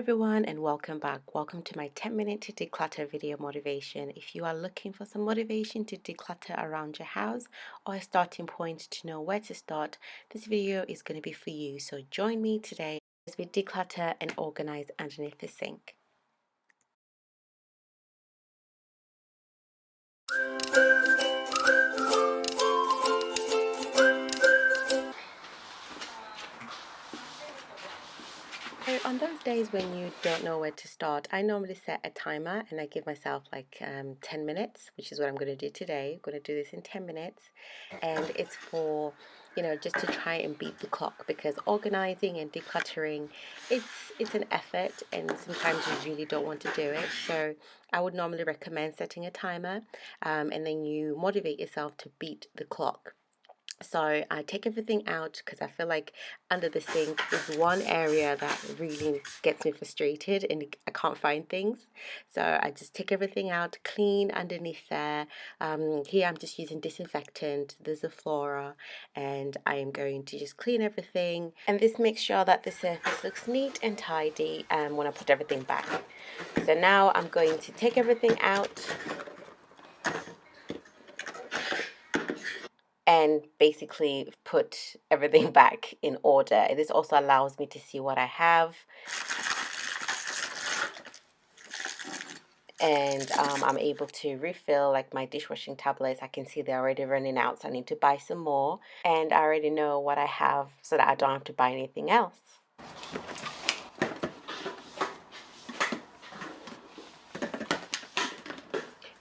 Everyone, and welcome back. Welcome to my 10-minute to declutter video motivation. If you are looking for some motivation to declutter around your house or a starting point to know where to start, this video is going to be for you. So join me today as we declutter and organize underneath the sink. So on those days when you don't know where to start, I normally set a timer and I give myself like 10 minutes, which is what I'm going to do today. I'm going to do this in 10 minutes, and it's for just to try and beat the clock, because organizing and decluttering, it's an effort, and sometimes you really don't want to do it. So I would normally recommend setting a timer, and then you motivate yourself to beat the clock. So I take everything out because I feel like under the sink is one area that really gets me frustrated and I can't find things. So I just take everything out, clean underneath there. Here I'm just using disinfectant. There's a flora, and I am going to just clean everything. And this makes sure that the surface looks neat and tidy when I put everything back. So now I'm going to take everything out and basically put everything back in order. This also allows me to see what I have, and I'm able to refill like my dishwashing tablets. I can see they're already running out, so I need to buy some more, and I already know what I have so that I don't have to buy anything else.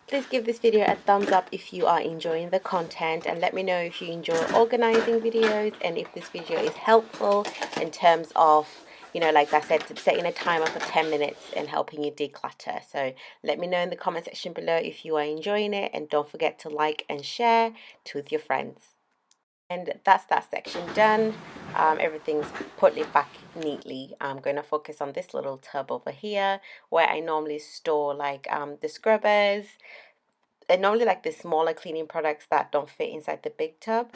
Please give this video a thumbs up if you are enjoying the content, and let me know if you enjoy organizing videos and if this video is helpful in terms of, like I said, setting a timer for 10 minutes and helping you declutter. So let me know in the comment section below if you are enjoying it, and don't forget to like and share to with your friends. And that's that section done. Everything's put it back neatly. I'm going to focus on this little tub over here where I normally store like the scrubbers. They're normally like the smaller cleaning products that don't fit inside the big tub.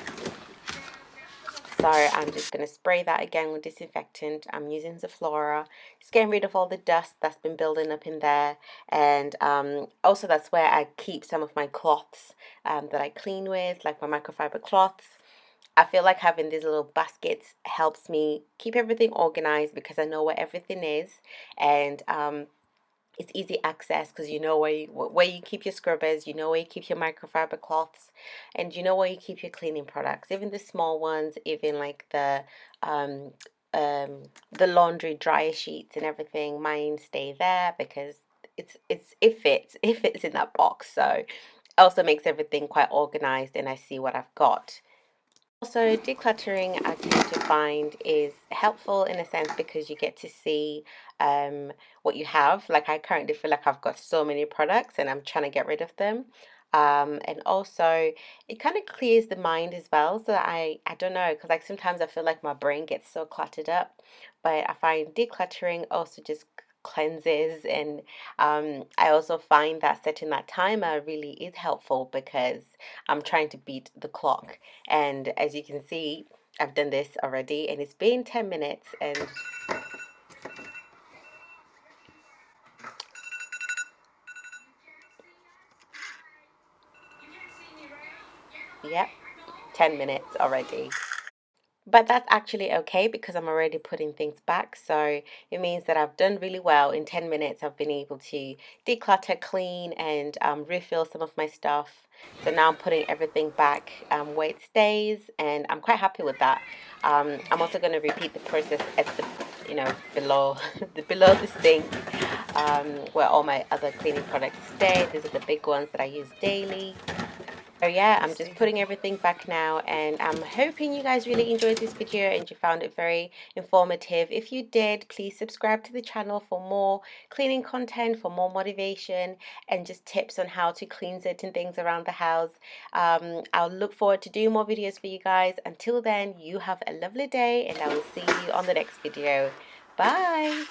So I'm just going to spray that again with disinfectant. I'm using Zaflora, just getting rid of all the dust that's been building up in there. And also that's where I keep some of my cloths that I clean with, like my microfiber cloths. I feel like having these little baskets helps me keep everything organized because I know where everything is. And it's easy access because you know where you keep your scrubbers, you know where you keep your microfiber cloths, and you know where you keep your cleaning products, even the small ones, even like um, the laundry dryer sheets and everything. Mine stay there because it fits in that box. So it also makes everything quite organized, and I see what I've got. Also, decluttering I tend to find is helpful in a sense because you get to see what you have. Like I currently feel like I've got so many products and I'm trying to get rid of them. And also it kind of clears the mind as well. So that I don't know, because like sometimes I feel like my brain gets so cluttered up, but I find decluttering also just cleanses. And I also find that setting that timer really is helpful because I'm trying to beat the clock. And as you can see, I've done this already and it's been 10 minutes, and yep, 10 minutes already. But that's actually okay because I'm already putting things back. So it means that I've done really well. In 10 minutes, I've been able to declutter, clean, and refill some of my stuff. So now I'm putting everything back where it stays, and I'm quite happy with that. I'm also going to repeat the process at the, below below the sink, where all my other cleaning products stay. These are the big ones that I use daily. So yeah, I'm just putting everything back now, and I'm hoping you guys really enjoyed this video and you found it very informative. If you did, please subscribe to the channel for more cleaning content, for more motivation, and just tips on how to clean certain things around the house. I'll look forward to doing more videos for you guys. Until then, you have a lovely day, and I will see you on the next video. Bye!